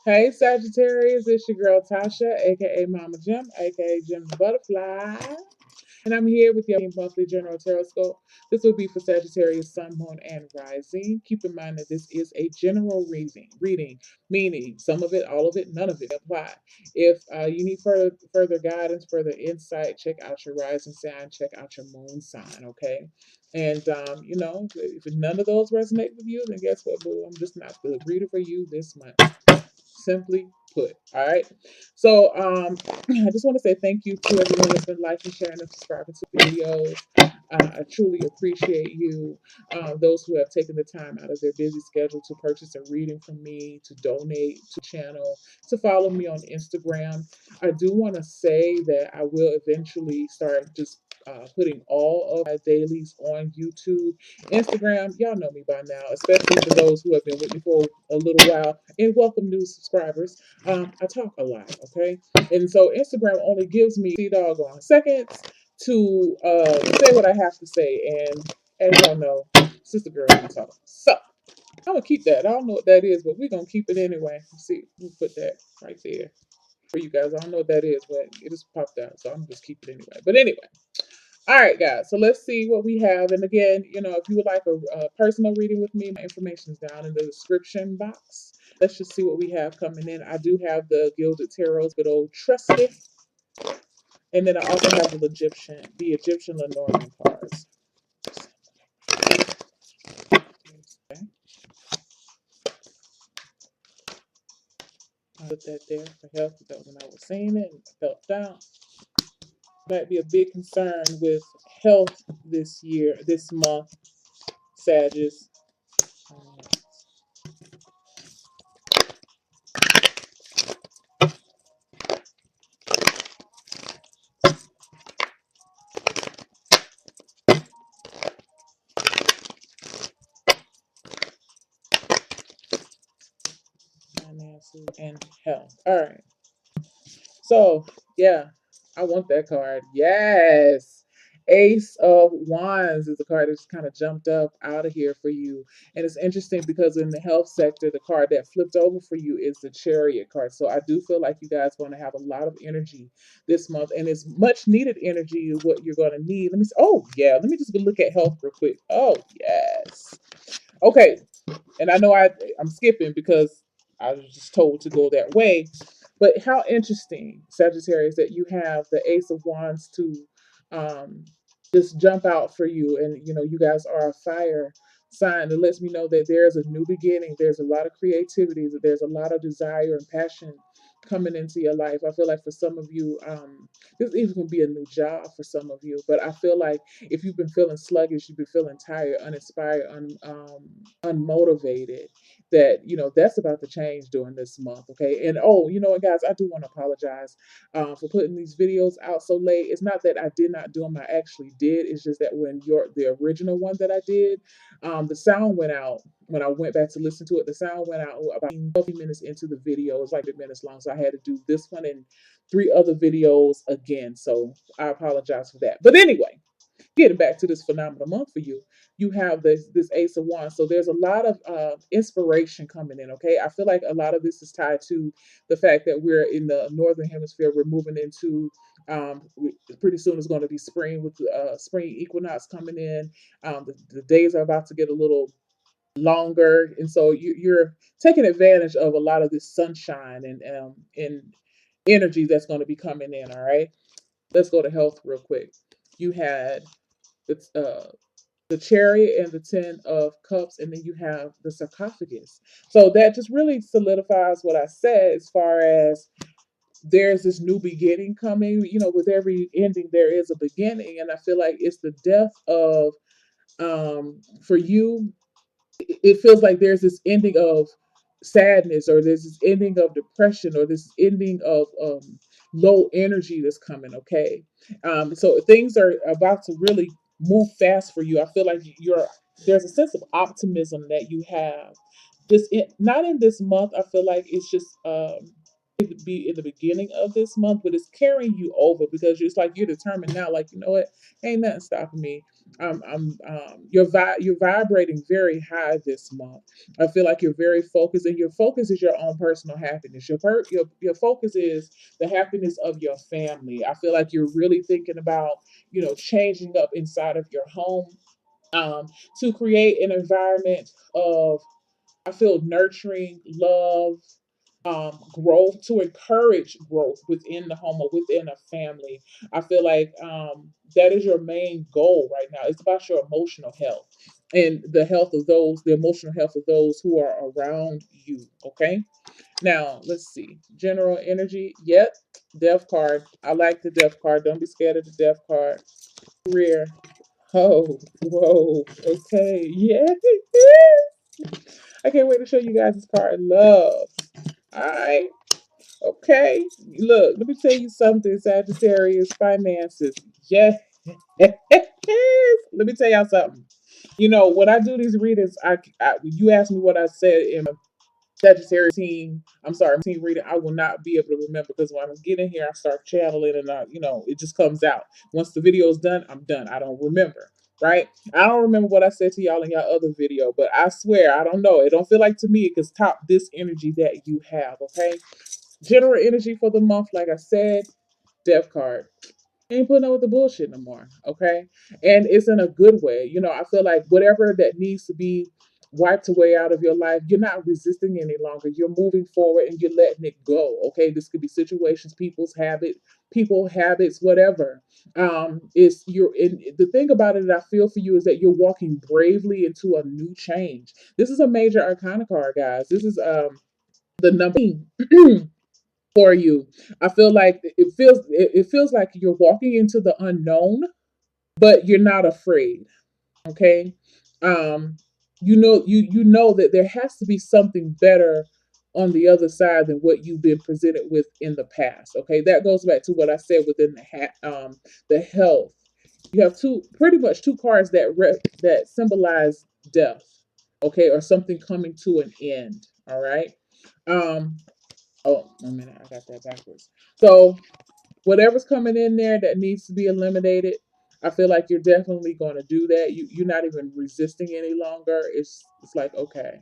Hey Sagittarius, it's your girl Tasha, aka Mama Jim, aka Jim's Butterfly. And I'm here with your monthly general tarot scope. This will be for Sagittarius, Sun, Moon, and Rising. Keep in mind that this is a general reading, meaning some of it, all of it, none of it apply. If you need further guidance, further insight, check out your rising sign, check out your moon sign, okay? And if none of those resonate with you, then guess what, boo? I'm just not the reader for you this month. Simply put. All right. So I just want to say thank you to everyone that's been liking, sharing, and subscribing to the videos. I truly appreciate you. Those who have taken the time out of their busy schedule to purchase a reading from me, to donate to the channel, to follow me on Instagram. I do want to say that I will eventually start just putting all of my dailies on YouTube. Instagram, y'all know me by now, especially for those who have been with me for a little while. And welcome new subscribers. I talk a lot, okay? And so Instagram only gives me 3 doggone seconds to say what I have to say. And as y'all know, sister girl can talk. So I'm gonna keep that. I don't know what that is, but we're gonna keep it anyway. See, we'll put that right there for you guys. I don't know what that is, but it just popped out. So I'm gonna just keep it anyway. But anyway. All right, guys. So let's see what we have. And again, if you would like a personal reading with me, my information is down in the description box. Let's just see what we have coming in. I do have the Gilded Tarots, good old trusty. And then I also have the Egyptian Lenormand cards. Okay. I put that there for health because when I was seeing it, I felt down. Might be a big concern with health this month, Sagittarius. Finances and health. All right. So, yeah, I want that card. Yes. Ace of Wands is a card that's kind of jumped up out of here for you. And it's interesting because in the health sector, the card that flipped over for you is the Chariot card. So I do feel like you guys are going to have a lot of energy this month. And it's much needed energy is what you're going to need. Let me see. Oh, yeah. Let me just go look at health real quick. Oh, yes. Okay. And I know I'm skipping because I was just told to go that way. But how interesting, Sagittarius, that you have the Ace of Wands to um, just jump out for you. And, you guys are a fire sign. It lets me know that there's a new beginning. There's a lot of creativity. That there's a lot of desire and passion coming into your life. I feel like for some of you, this even can be a new job for some of you. But I feel like if you've been feeling sluggish, you've been feeling tired, uninspired, unmotivated, that that's about to change during this month. Okay. And oh, you know what, guys, I do want to apologize for putting these videos out so late. It's not that I did not do them, I actually did. It's just that when the original one that I did, the sound went out. When I went back to listen to it, the sound went out about 12 minutes into the video. It was like 8 minutes long, so I had to do this one and 3 other videos again. So I apologize for that. But anyway, getting back to this phenomenal month for you, you have this Ace of Wands. So there's a lot of inspiration coming in. Okay, I feel like a lot of this is tied to the fact that we're in the northern hemisphere. We're moving into pretty soon it's going to be spring with spring equinox coming in. The days are about to get a little longer, and so you're taking advantage of a lot of this sunshine and energy that's going to be coming in. All right, let's go to health real quick. You had it's the Chariot and the Ten of Cups, and then you have the sarcophagus. So that just really solidifies what I said as far as there's this new beginning coming. With every ending, there is a beginning, and I feel like it's the death of for you. It feels like there's this ending of sadness, or there's this ending of depression, or this ending of low energy that's coming. Okay, so things are about to really move fast for you. I feel like there's a sense of optimism that you have. Not in this month. I feel like it's just be in the beginning of this month, but it's carrying you over because it's like you're determined now. Like, you know what, ain't nothing stopping me. You're vibrating very high this month. I feel like you're very focused, and your focus is your own personal happiness. Your focus is the happiness of your family. I feel like you're really thinking about, changing up inside of your home, to create an environment of, I feel, nurturing, love, growth, to encourage growth within the home or within a family. I feel like that is your main goal right now. It's about your emotional health and the emotional health of those who are around you. Okay. Now, let's see. General energy. Yep. Death card. I like the death card. Don't be scared of the death card. Career. Oh, whoa. Okay. Yeah. I can't wait to show you guys this card. Love. All right. Okay. Look, let me tell you something, Sagittarius finances. Yes. Let me tell y'all something. When I do these readings, you ask me what I said in Sagittarius team. I'm sorry, team reading. I will not be able to remember because when I get in here, I start channeling and it just comes out. Once the video is done, I'm done. I don't remember. Right? I don't remember what I said to y'all in y'all other video, but I swear I don't know. It don't feel like to me it can top this energy that you have. Okay, general energy for the month, like I said, death card. Ain't putting up with the bullshit no more. Okay. And it's in a good way. I feel like whatever that needs to be wiped away out of your life, you're not resisting any longer. You're moving forward and you're letting it go. Okay. This could be situations, people habits, whatever. It's you're in the thing about it that I feel for you is that you're walking bravely into a new change. This is a major arcana card, guys. This is the number for you. I feel like it feels like you're walking into the unknown, but you're not afraid. Okay. Um, you know that there has to be something better on the other side than what you've been presented with in the past. Okay, that goes back to what I said within the health. You have pretty much two cards that symbolize death. Okay, or something coming to an end. All right. Um, Oh, a minute, I got that backwards. So whatever's coming in there that needs to be eliminated, I feel like you're definitely going to do that. You're not even resisting any longer. It's like okay,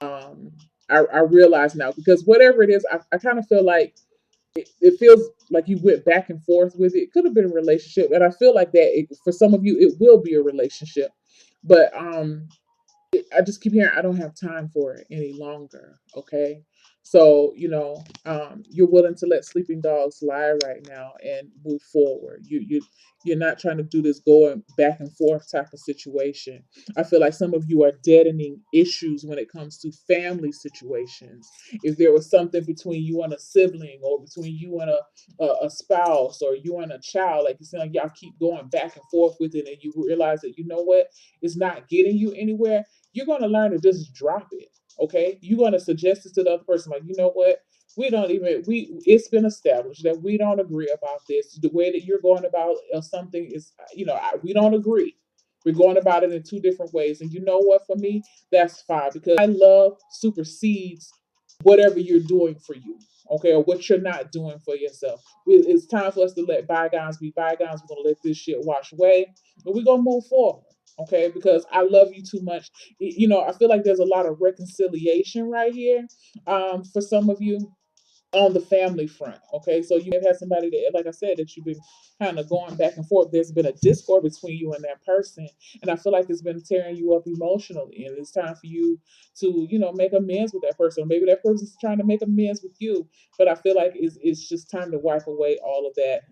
um, I realize now because whatever it is, I kind of feel like it feels like you went back and forth with it. It could have been a relationship, and I feel like for some of you it will be a relationship, but I just keep hearing I don't have time for it any longer. Okay. So, you're willing to let sleeping dogs lie right now and move forward. You're not trying to do this going back and forth type of situation. I feel like some of you are deadening issues when it comes to family situations. If there was something between you and a sibling or between you and a spouse or you and a child, like you said, like y'all keep going back and forth with it and you realize that you know what, it's not getting you anywhere, you're going to learn to just drop it. Okay. You're going to suggest it to the other person, like, you know what? It's been established that we don't agree about this. The way that you're going about something is, we don't agree. We're going about it in two different ways. And you know what? For me, that's fine because my love supersedes whatever you're doing for you. Okay. Or what you're not doing for yourself. It's time for us to let bygones be bygones. We're going to let this shit wash away and we're going to move forward. Okay, because I love you too much. I feel like there's a lot of reconciliation right here, for some of you on the family front. Okay, so you may have had somebody that, like I said, that you've been kind of going back and forth. There's been a discord between you and that person, and I feel like it's been tearing you up emotionally. And it's time for you to, make amends with that person. Or maybe that person's trying to make amends with you, but I feel like it's just time to wipe away all of that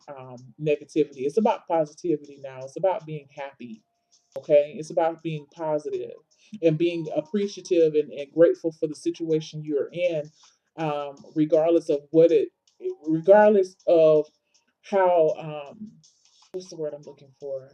negativity. It's about positivity now. It's about being happy. Okay, it's about being positive and being appreciative and grateful for the situation you're in, regardless of regardless of how, what's the word I'm looking for?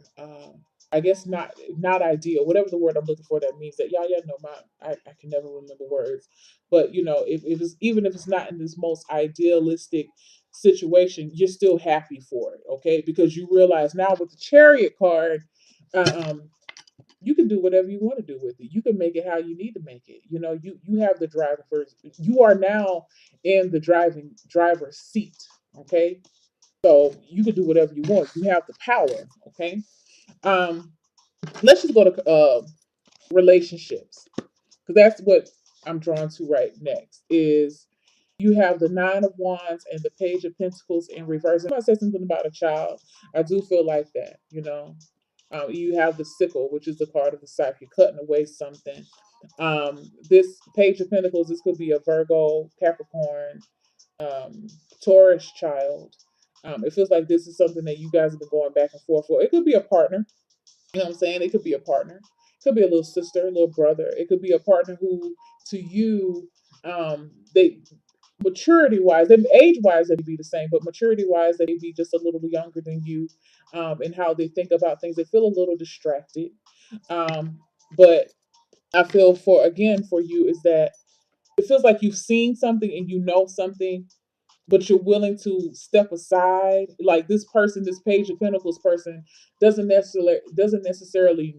I guess not ideal. Whatever the word I'm looking for, that means that y'all know I can never remember words. But if it's even if it's not in this most idealistic situation, you're still happy for it, okay? Because you realize now with the chariot card, um, you can do whatever you want to do with it. You can make it how you need to make it. You have the driver first. You are now in the driver's seat. Okay. So you can do whatever you want. You have the power. Okay. Um, Let's just go to relationships, because that's what I'm drawn to right next. Is you have the Nine of Wands and the Page of Pentacles in reverse. If I say something about a child, I do feel like that. You have the sickle, which is the card of the scythe. You're cutting away something. This Page of Pentacles, this could be a Virgo, Capricorn, Taurus child. It feels like this is something that you guys have been going back and forth for. It could be a partner. You know what I'm saying? It could be a partner. It could be a little sister, a little brother. It could be a partner who, to you, they maturity wise, and age wise, they'd be the same, but maturity wise, they'd be just a little younger than you, and how they think about things. They feel a little distracted. But I feel for again for you is that it feels like you've seen something and you know something, but you're willing to step aside. Like this person, this Page of Pentacles person, doesn't necessarily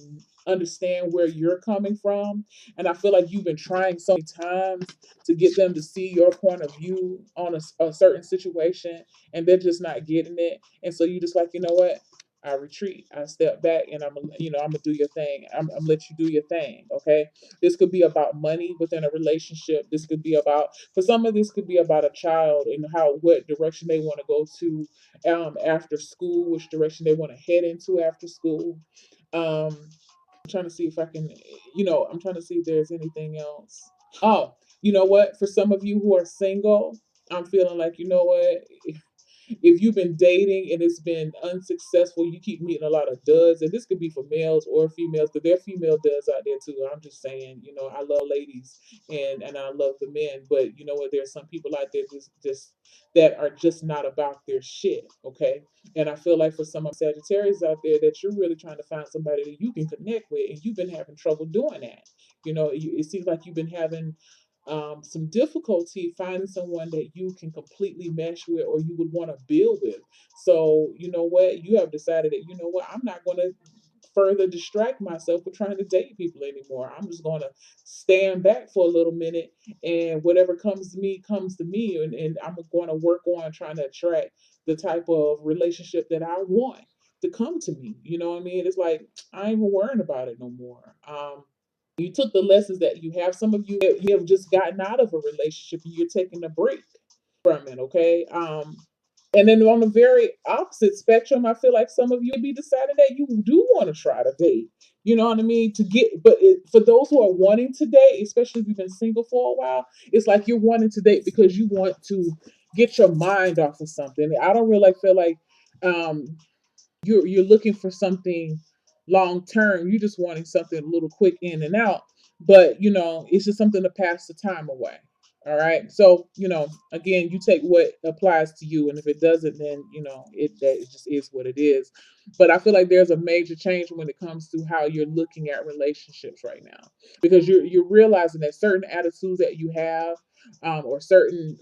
understand where you're coming from, and I feel like you've been trying so many times to get them to see your point of view on a certain situation, and they're just not getting it. And so you just like, you know what? I retreat. I step back, and I'm gonna do your thing. I'm let you do your thing. Okay. This could be about money within a relationship. This could be about, for some of this could be about a child and how, what direction they want to go to after school, which direction they want to head into after school. I'm trying to see if I can, I'm trying to see if there's anything else. Oh, you know what? For some of you who are single, I'm feeling like, you know what? If you've been dating and it's been unsuccessful, you keep meeting a lot of duds, and this could be for males or females, because there are female duds out there too. I'm just saying, I love ladies and I love the men, but you know what? There's some people out there just that are just not about their shit. Okay, and I feel like for some of Sagittarius out there that you're really trying to find somebody that you can connect with, and you've been having trouble doing that. It seems like you've been having some difficulty finding someone that you can completely mesh with or you would want to build with. So, you know what? You have decided that, you know what? I'm not going to further distract myself with trying to date people anymore. I'm just going to stand back for a little minute, and whatever comes to me comes to me. And I'm going to work on trying to attract the type of relationship that I want to come to me. You know what I mean? It's like, I ain't even worrying about it no more. You took the lessons that you have. Some of you have just gotten out of a relationship and you're taking a break from it, okay? And then on the very opposite spectrum, I feel like some of you may be deciding that you do want to try to date. You know what I mean? For those who are wanting to date, especially if you've been single for a while, it's like you're wanting to date because you want to get your mind off of something. I don't really feel like um, you're looking for something long term. You're just wanting something a little quick in and out. But it's just something to pass the time away. All right. So, again, you take what applies to you, and if it doesn't, then it just is what it is. But I feel like there's a major change when it comes to how you're looking at relationships right now, because you're realizing that certain attitudes that you have, or certain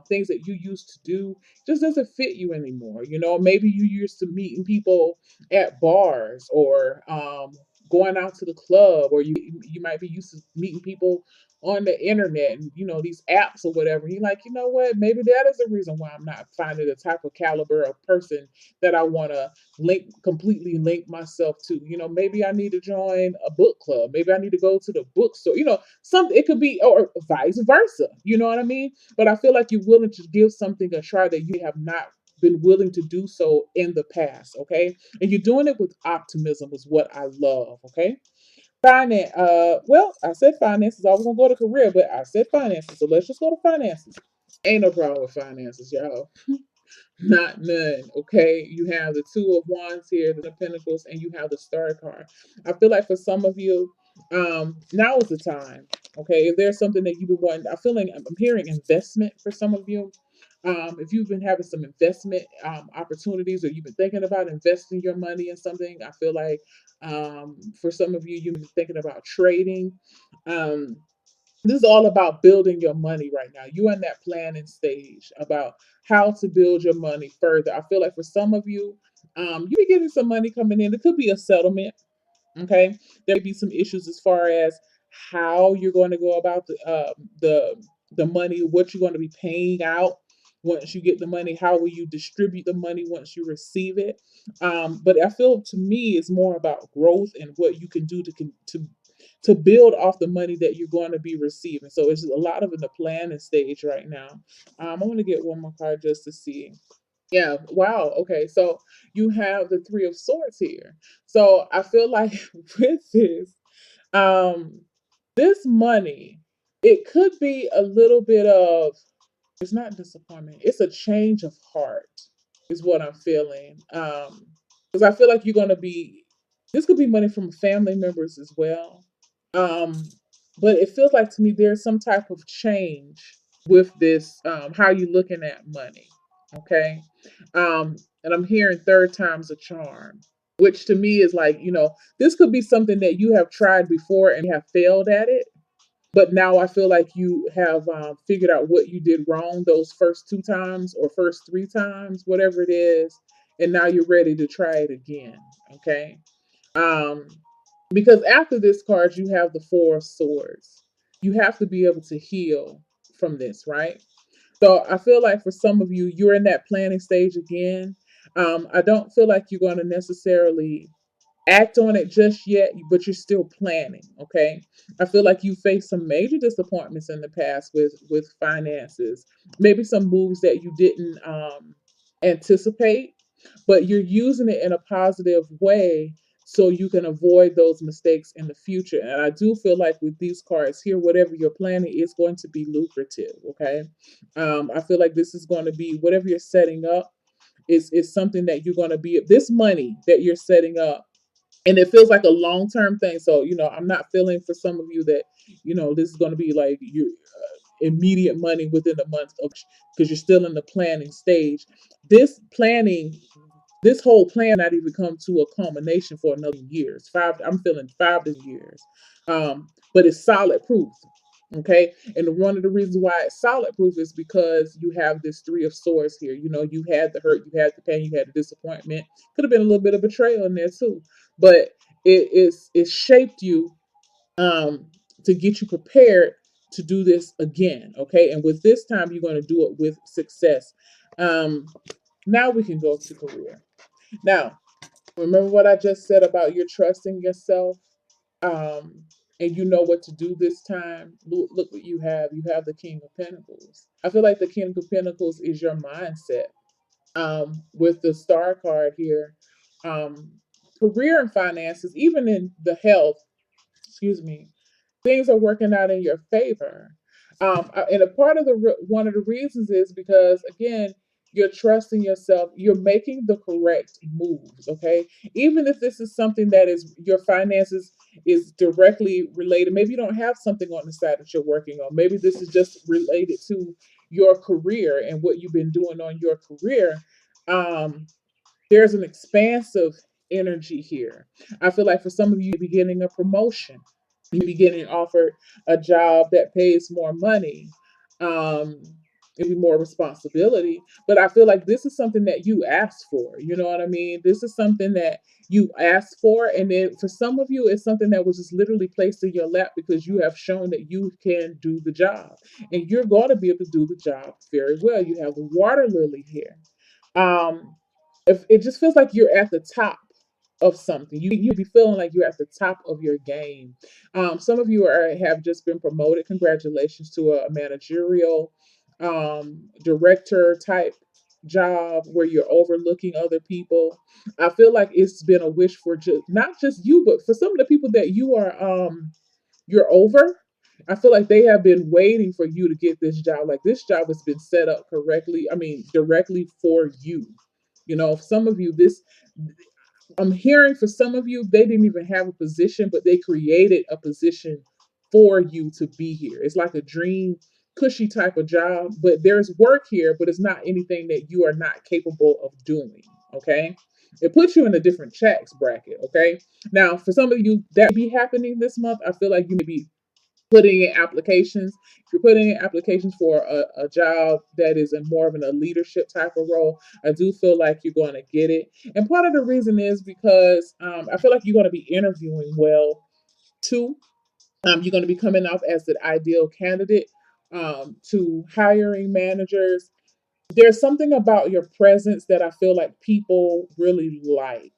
things that you used to do just doesn't fit you anymore. Maybe you used to meeting people at bars, or going out to the club, or you might be used to meeting people on the internet, and these apps or whatever. You're like, you know what? Maybe that is the reason why I'm not finding the type of caliber of person that I want to completely link myself to. Maybe I need to join a book club. Maybe I need to go to the bookstore. Something, it could be, or vice versa. You know what I mean? But I feel like you're willing to give something a try that you have not been willing to do so in the past. Okay, and you're doing it with optimism, is what I love. Okay. Finance. Well, I said finances. I was gonna go to career, but I said finances. So let's just go to finances. Ain't no problem with finances, y'all. Not none. Okay. You have the Two of Wands here, the Pentacles, and you have the Star card. I feel like for some of you, now is the time. Okay. If there's something that you've been wanting, I'm hearing investment for some of you. If you've been having some investment opportunities, or you've been thinking about investing your money in something, I feel like for some of you, you've been thinking about trading. Um, this is all about building your money right now. You're in that planning stage about how to build your money further. I feel like for some of you, you be getting some money coming in. It could be a settlement. Okay, there may be some issues as far as how you're going to go about the money, what you're going to be paying out. once you get the money? How will you distribute the money once you receive it? But I feel, to me, it's more about growth and what you can do to build off the money that you're going to be receiving. So it's a lot of in the planning stage right now. I want to get one more card just to see. Yeah, wow. Okay, so you have the Three of Swords here. So I feel like with um, this money, it could be a little bit of, it's not disappointment, it's a change of heart, is what I'm feeling. Because I feel like you're gonna be, this could be money from family members as well. Um, but it feels like to me there's some type of change with this, how you looking at money. Okay. And I'm hearing third time's a charm, which to me is like, this could be something that you have tried before and have failed at it. But now I feel like you have figured out what you did wrong those first two times or first three times, whatever it is. And now you're ready to try it again. Okay. Um, because after this card, you have the Four of Swords. You have to be able to heal from this, right? So I feel like for some of you, you're in that planning stage again. I don't feel like you're going to necessarily act on it just yet, but you're still planning. Okay. I feel like you faced some major disappointments in the past with finances, maybe some moves that you didn't anticipate, but you're using it in a positive way so you can avoid those mistakes in the future. And I do feel like with these cards here, whatever you're planning is going to be lucrative. Okay. I feel like this is going to be, whatever you're setting up is something that you're going to be, this money that you're setting up, and it feels like a long term thing. So, I'm not feeling for some of you that, this is going to be like your immediate money within a month of, because you're still in the planning stage. This planning, this whole plan not even come to a culmination for another years. I'm feeling 5 to years. But it's solid proof. Okay. And one of the reasons why it's solid proof is because you have this Three of Swords here. You had the hurt, you had the pain, you had the disappointment. Could have been a little bit of betrayal in there too. But it shaped you to get you prepared to do this again. Okay. And with this time, you're going to do it with success. Um, now we can go to career. Now, remember what I just said about your trusting yourself, um, and you know what to do this time. Look what you have. You have the King of Pentacles. I feel like the King of Pentacles is your mindset. With the Star card here, um, career and finances, even in the health, excuse me, things are working out in your favor. And a part of one of the reasons is because, again, you're trusting yourself. You're making the correct moves. Okay, even if this is something that is your finances is directly related. Maybe you don't have something on the side that you're working on. Maybe this is just related to your career and what you've been doing on your career. Um, there's an expansive energy here. I feel like for some of you, you're getting a promotion, you be getting offered a job that pays more money, um, maybe more responsibility. But I feel like this is something that you asked for. You know what I mean? This is something that you asked for. And then for some of you, it's something that was just literally placed in your lap because you have shown that you can do the job. And you're going to be able to do the job very well. You have the water lily here. Um, if it just feels like you're at the top of something, you be feeling like you're at the top of your game. Some of you have just been promoted. Congratulations to a managerial, director type job where you're overlooking other people. I feel like it's been a wish for just not just you, but for some of the people that you're over. I feel like they have been waiting for you to get this job. Like this job has been set up correctly. I mean, directly for you. Some of you, this, I'm hearing for some of you, they didn't even have a position, but they created a position for you to be here. It's like a dream, cushy type of job, but there's work here, but it's not anything that you are not capable of doing. Okay. It puts you in a different tax bracket. Okay. Now, for some of you, that may be happening this month. I feel like you may be putting in applications. If you're putting in applications for a job that is in more of a leadership type of role, I do feel like you're going to get it. And part of the reason is because I feel like you're going to be interviewing well too. You're going to be coming off as the ideal candidate to hiring managers. There's something about your presence that I feel like people really like.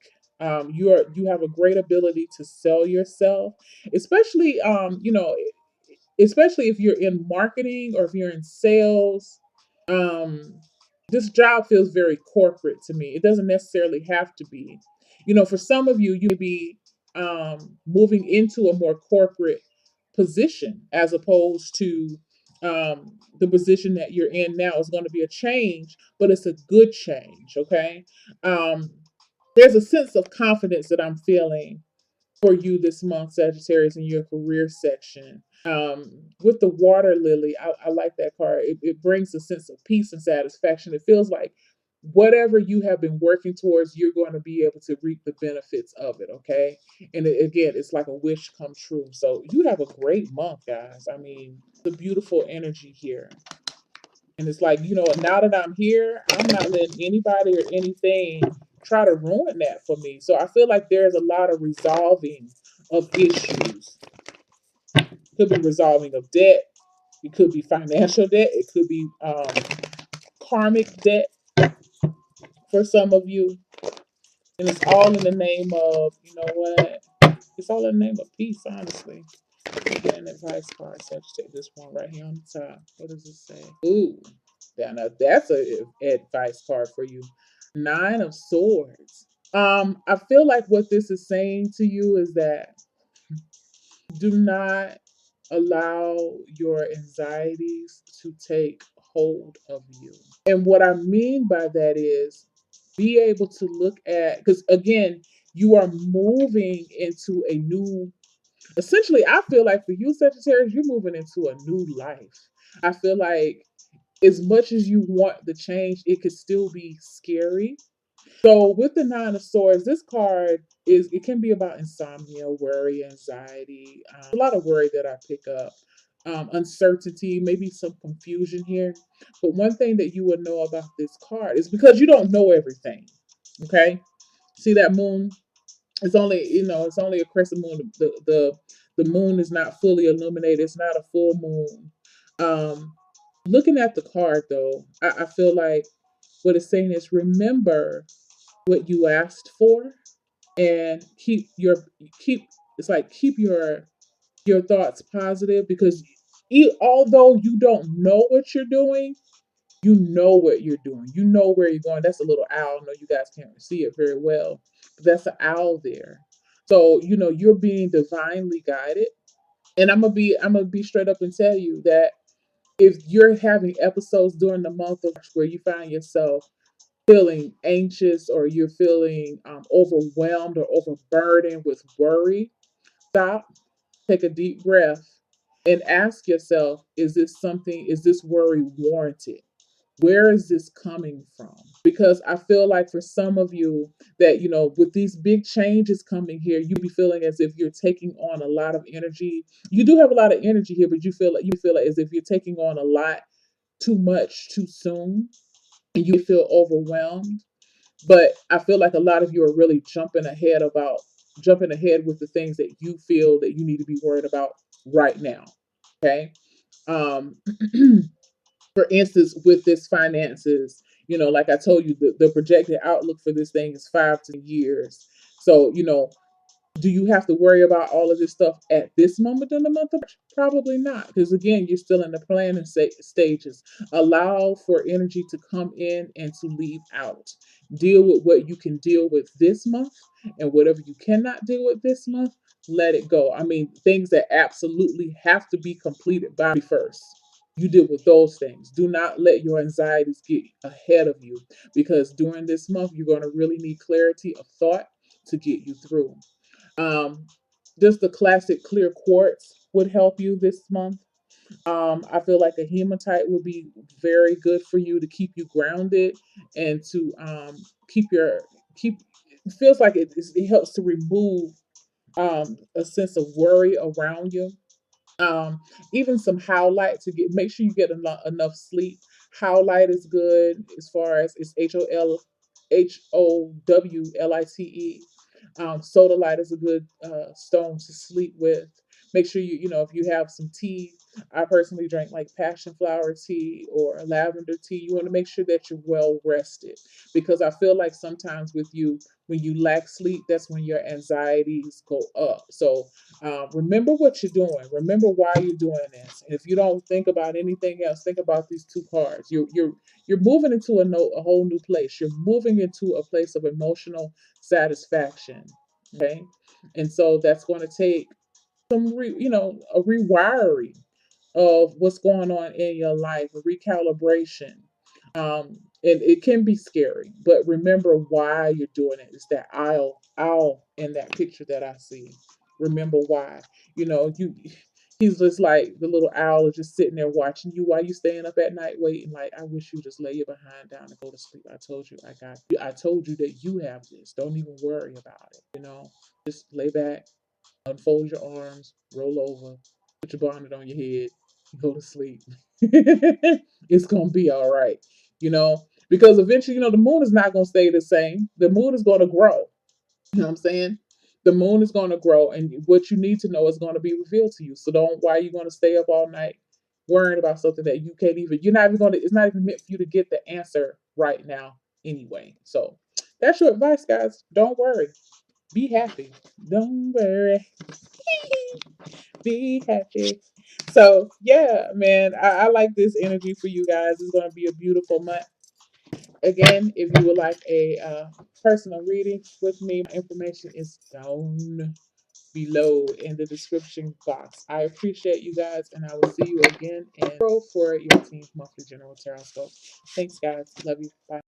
You have a great ability to sell yourself, especially especially if you're in marketing or if you're in sales. Um, this job feels very corporate to me. It doesn't necessarily have to be. For some of you, you may be moving into a more corporate position as opposed to the position that you're in now. Is going to be a change, but it's a good change. Okay. Um, there's a sense of confidence that I'm feeling for you this month, Sagittarius, in your career section. With the water lily, I like that card. It brings a sense of peace and satisfaction. It feels like whatever you have been working towards, you're going to be able to reap the benefits of it. Okay. And again, it's like a wish come true. So you have a great month, guys. I mean, the beautiful energy here. And it's like, now that I'm here, I'm not letting anybody or anything try to ruin that for me. So I feel like there's a lot of resolving of issues. Could be resolving of debt. It could be financial debt. It could be karmic debt for some of you. And it's all in the name of, you know what? It's all in the name of peace, honestly. Get an advice card. So take this one right here on the top. What does it say? Ooh, now that's a advice card for you. Nine of Swords. I feel like what this is saying to you is that do not allow your anxieties to take hold of you. And what I mean by that is be able to look at, because again, you are moving into a new, essentially, I feel like for you, Sagittarius, you're moving into a new life. I feel like as much as you want the change, it could still be scary. So with the Nine of Swords, this card it can be about insomnia, worry, anxiety, a lot of worry that I pick up, uncertainty, maybe some confusion here. But one thing that you would know about this card is because you don't know everything. Okay, see that moon? It's only it's only a crescent moon. The moon is not fully illuminated. It's not a full moon. Um, Looking at the card though, I feel like what it's saying is remember what you asked for and keep it's like keep your thoughts positive because although you don't know what you're doing, you know what you're doing. You know where you're going. That's a little owl. I know you guys can't see it very well, but that's an owl there. So, you're being divinely guided. And I'm gonna be straight up and tell you that if you're having episodes during the month of March where you find yourself feeling anxious or you're feeling overwhelmed or overburdened with worry, stop, take a deep breath, and ask yourself, is this worry warranted? Where is this coming from? Because I feel like for some of you that, with these big changes coming here, you be feeling as if you're taking on a lot of energy. You do have a lot of energy here, but you feel like as if you're taking on a lot too much too soon and you feel overwhelmed. But I feel like a lot of you are really jumping ahead with the things that you feel that you need to be worried about right now. Okay. Um, for instance, with this finances, like I told you, the projected outlook for this thing is 5 to years. So, do you have to worry about all of this stuff at this moment in the month of March? Probably not, because again, you're still in the planning stages. Allow for energy to come in and to leave out. Deal with what you can deal with this month, and whatever you cannot deal with this month, let it go. I mean, things that absolutely have to be completed by 1st. You deal with those things. Do not let your anxieties get ahead of you because during this month, you're going to really need clarity of thought to get you through. Um, just the classic clear quartz would help you this month. I feel like a hematite would be very good for you to keep you grounded and to keep your keep. It feels like it helps to remove a sense of worry around you. Um, Even some howlite to make sure you get enough sleep. Howlite is good as far as it's HOWLITE. Sodalite is a good stone to sleep with. Make sure if you have some tea. I personally drink like passion flower tea or lavender tea. You want to make sure that you're well rested, because I feel like sometimes with you, when you lack sleep, that's when your anxieties go up. So remember what you're doing. Remember why you're doing this. And if you don't think about anything else, think about these two cards. You're moving into a whole new place. You're moving into a place of emotional satisfaction. Okay, and so that's going to take a rewiring of what's going on in your life, a recalibration. And it can be scary, but remember why you're doing it. It's that owl in that picture that I see. Remember why. You he's just like the little owl is just sitting there watching you while you staying up at night waiting, like, I wish you just lay your behind down and go to sleep. I told you I got you. I told you that you have this. Don't even worry about it. Just lay back, unfold your arms, roll over, put your bonnet on your head, go to sleep. It's gonna be all right, because eventually, the moon is not gonna stay the same. The moon is gonna grow. You know what I'm saying? The moon is gonna grow, and what you need to know is gonna be revealed to you. So don't why are you gonna stay up all night worrying about something that you can't even you're not even gonna it's not even meant for you to get the answer right now anyway. So that's your advice, guys. Don't worry. Be happy. Don't worry. Be happy. So yeah, man, I like this energy for you guys. It's gonna be a beautiful month. Again, if you would like a personal reading with me, my information is down below in the description box. I appreciate you guys, and I will see you again in for your team's monthly general tarot scope. Thanks, guys. Love you. Bye.